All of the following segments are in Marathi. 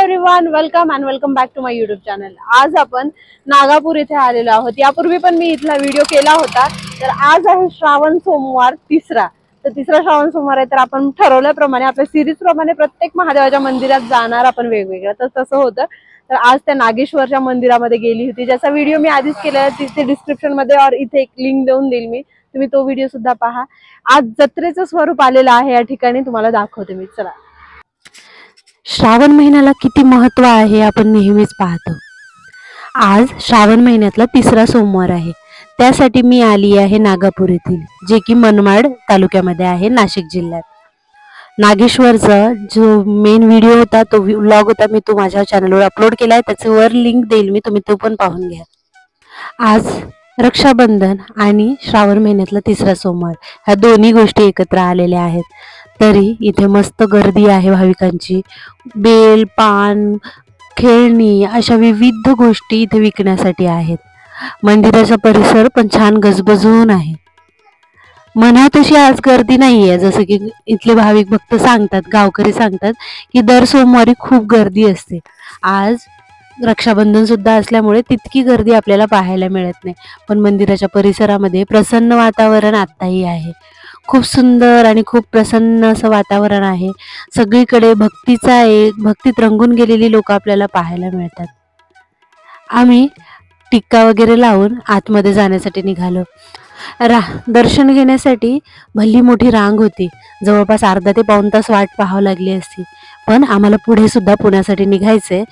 Everyone, welcome back to my YouTube channel. आज आपण नागापूर इथे आलेलो आहोत। यापूर्वी पण मी इथला व्हिडिओ केला होता। तर आज आहे श्रावण सोमवार तिसरा श्रावण सोमवार आहे। तर आपण ठरवल्याप्रमाणे आपल्या सिरीज प्रमाणे प्रत्येक महादेवाच्या मंदिरात जाणार आपण वेगवेगळ्या। तर तसं होतं। तर आज त्या नागेश्वरच्या मंदिरामध्ये गेली होती, ज्याचा व्हिडिओ मी आधीच केला आहे। तिथे डिस्क्रिप्शन मध्ये और इथे एक लिंक देऊन देईल मी, तुम्ही तो व्हिडिओ सुद्धा पहा। आज जत्रेचं स्वरूप आलेलं आहे या ठिकाणी, तुम्हाला दाखवते मी। चला, श्रावण महिन्याला किती महत्त्व आहे आपण नेहमीच पाहतो। आज श्रावण महिन्यातला तिसरा सोमवार आहे, त्यासाठी मी आली आहे नागापूर येथील, जे की मनमाड तालुक्यामध्ये आहे, नाशिक जिल्ह्यात। नागेश्वरचा जो मेन व्हिडिओ होता, तो व्लॉग होता, मी तो माझ्या चॅनलवर अपलोड केलाय, त्याच्यावर लिंक देईल मी, तुम्ही तो पण पाहून घ्या। आज रक्षाबंधन आणि श्रावण महिन्यातला तिसरा सोमवार ह्या दोन्ही गोष्टी एकत्र आलेल्या आहेत। तरी इथे मस्त गर्दी आहे भाविकांची। बेल, पान, खेळणी अशा विविध गोष्टी इथे विकण्यासाठी आहेत। मंदिराचा परिसर पण छान गजबजून आहे। म्हणा तशी आज गर्दी नाहीये, जसं की इथले भाविक भक्त सांगतात, गावकरी सांगतात की दर सोमवारी खूप गर्दी असते। आज रक्षाबंधन सुद्धा असल्यामुळे तितकी गर्दी आपल्याला पाहायला मिळत नाही, पण मंदिराच्या परिसरामध्ये प्रसन्न वातावरण आत्ताही आहे। खूप सुंदर आणि खूप प्रसन्न असं वातावरण आहे। सगळीकडे भक्तीत रंगून गेलेली लोक आपल्याला पाहायला मिळतात। आम्ही टिक्का वगैरे लावून आतमध्ये जाण्यासाठी निघालो। दर्शन घेण्यासाठी भली मोठी रांग होती, जवळपास अर्धा ते पाऊण तास वाट पाहावी लागली असती, पण आम्हाला पुढे सुद्धा पुण्यासाठी निघायचंय।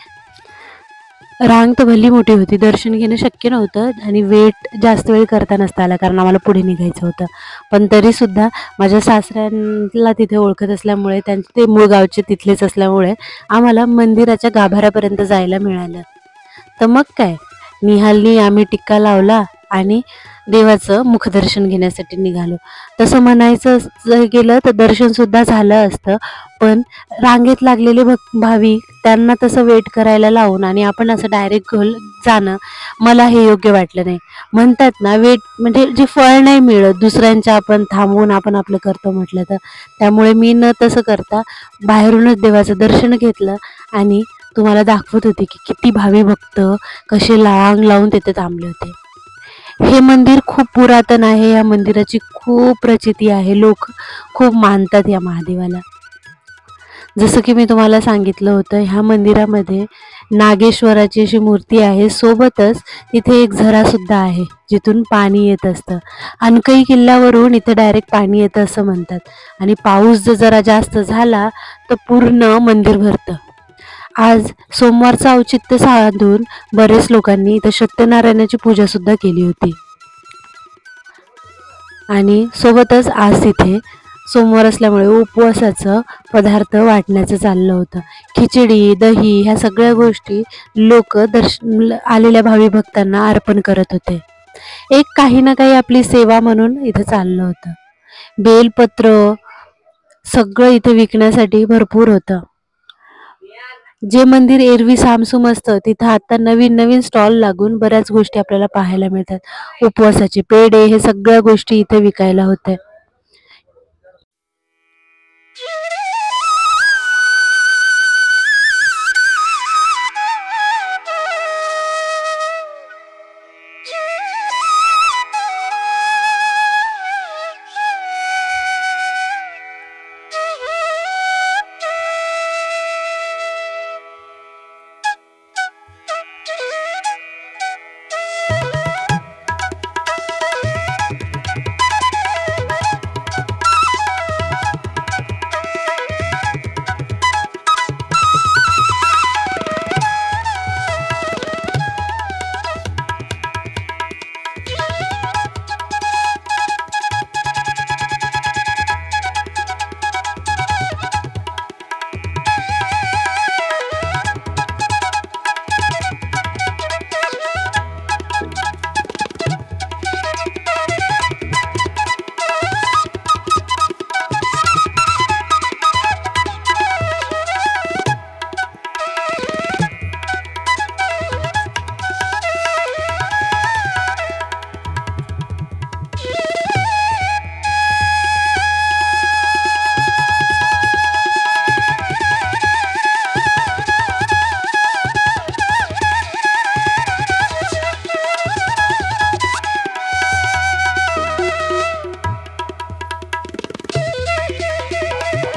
रांग तर भली मोठी होती, दर्शन घेणं शक्य नव्हतं आणि वेट जास्त वेळ करता नसता आला, कारण आम्हाला पुढे निघायचं होतं। पण तरी सुद्धा माझ्या सासऱ्यांना तिथे ओळखत असल्यामुळे, ते मूळ गावचे तिथलेच असल्यामुळे आम्हाला मंदिराच्या गाभाऱ्यापर्यंत जायला मिळालं। तर मग काय, निहालनी आम्ही टिक्का लावला आणि देवाचं मुखदर्शन घेण्यासाठी निघालो। तसं म्हणायचं गेलं तर दर्शन सुद्धा झालं असतं, पण रांगेत लागलेले भाविक त्यांना तसं वेट करायला लावून आणि आपण असं डायरेक्ट जाणं, मला हे योग्य वाटलं नाही। म्हणतात ना, वेट म्हणजे जे फळ नाही मिळत, दुसऱ्यांच्या आपण थांबवून आपण आपलं करतो म्हटलं तर, त्यामुळे मी न तसं करता बाहेरूनच देवाचं दर्शन घेतलं आणि तुम्हाला दाखवत होते की किती भावी भक्त कसे रांग लावून तिथे थांबले होते। हे मंदिर खूप पुरातन आहे, या मंदिराची खूप प्रचिती आहे, लोक खूप मानतात या महादेवाला। जसं की मी तुम्हाला सांगितलं होतं, ह्या मंदिरामध्ये नागेश्वराची अशी मूर्ती आहे, सोबतच तिथे एक झरा सुद्धा आहे, जिथून पाणी येत असतं। अनकई किल्ल्यावरून इथे डायरेक्ट पाणी येतं असं म्हणतात, आणि पाऊस जरा जास्त झाला तर पूर्ण मंदिर भरतं। आज सोमवारचं औचित्य साधून बरेच लोकांनी इथं सत्यनारायणाची पूजा सुद्धा केली होती, आणि सोबतच आज तिथे सोमवार असल्यामुळे उपवासाचं पदार्थ वाटण्याचं चाललं होतं। खिचडी, दही ह्या सगळ्या गोष्टी लोक आलेल्या भावी भक्तांना अर्पण करत होते। एक काही ना काही आपली सेवा म्हणून इथं चाललं होतं। बेलपत्र सगळं इथे विकण्यासाठी भरपूर होतं। जे मंदिर एरवी सामसूम असतं, तिथं आता नवीन नवीन स्टॉल लागून बऱ्याच गोष्टी आपल्याला पाहायला मिळतात। उपवासाचे पेढे हे सगळ्या गोष्टी इथे विकायला होत्या।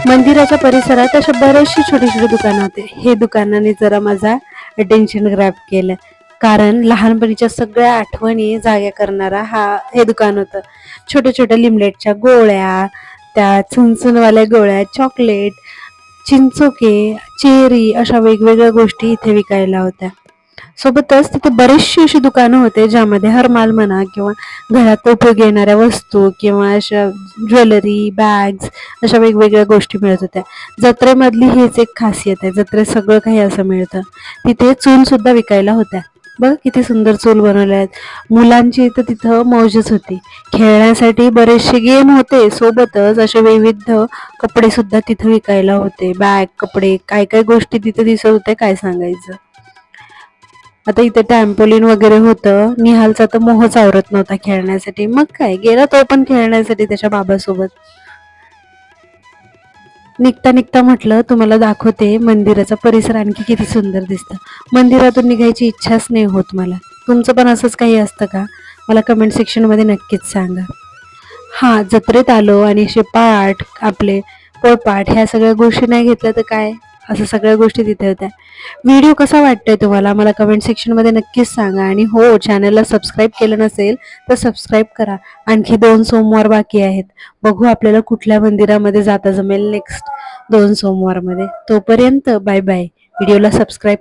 मंदिराच्या परिसरात अशा बरेचशी छोटी छोटी दुकानं होते. हे दुकानाने जरा माझा अटेन्शन ग्रॅब केलं, कारण लहानपणीच्या सगळ्या आठवणी जाग्या करणारा हे दुकान होतं. छोट्या छोट्या लिमलेटच्या गोळ्या, त्या चुनचुनवाल्या गोळ्या, चॉकलेट, चिंचोके, चेरी अशा वेगवेगळ्या गोष्टी इथे विकायला होत्या. सोबतच तिथे बरीचशी अशी दुकानं होते ज्यामध्ये हरमाल म्हणा किंवा घरात उपयोगी येणाऱ्या वस्तू किंवा अशा ज्वेलरी, बॅग्स अशा वेगवेगळ्या गोष्टी मिळत होत्या. जत्रेमधली हीच एक खासियत आहे, जत्रेत सगळं काही असं मिळतं. तिथे चूल सुद्धा विकायला होत्या. बघ किती सुंदर चूल बनवल्या आहेत. मुलांची इथं तिथं मौजच होती. खेळण्यासाठी बरेचसे गेम होते, सोबतच असे विविध कपडे सुद्धा तिथं विकायला होते. बॅग, कपडे, काय काय गोष्टी तिथे दिसत होते काय सांगायचं. आता इथे टॅम्पोलिन वगैरे होतं. निहालचा तर मोहच आवरत नव्हता खेळण्यासाठी. मग काय, गेला तो पण खेळण्यासाठी त्याच्या बाबासोबत. निघता निघता म्हटलं तुम्हाला दाखवते मंदिराचा परिसर आणखी किती सुंदर दिसतं. मंदिरातून निघायची इच्छाच नाही होत मला. तुमचं पण असंच काही असतं का? मला कमेंट सेक्शनमध्ये नक्कीच सांगा. जत्रेत आलो आणि असे पाठ, आपले पोळपाट ह्या सगळ्या गोष्टी नाही घेतल्या तर काय, असं सगळ्या गोष्टी तिथे होत्या. व्हिडिओ कसा वाटतोय तुम्हाला मला कमेंट सेक्शनमध्ये नक्कीच सांगा. आणि हो, चॅनलला सबस्क्राईब केलं नसेल तर सबस्क्राईब करा. आणखी 2 सोमवार बाकी आहेत. बघू आपल्याला कुठल्या मंदिरामध्ये जाता जमेल नेक्स्ट 2 सोमवारमध्ये. तोपर्यंत बाय बाय. व्हिडिओला सबस्क्राईब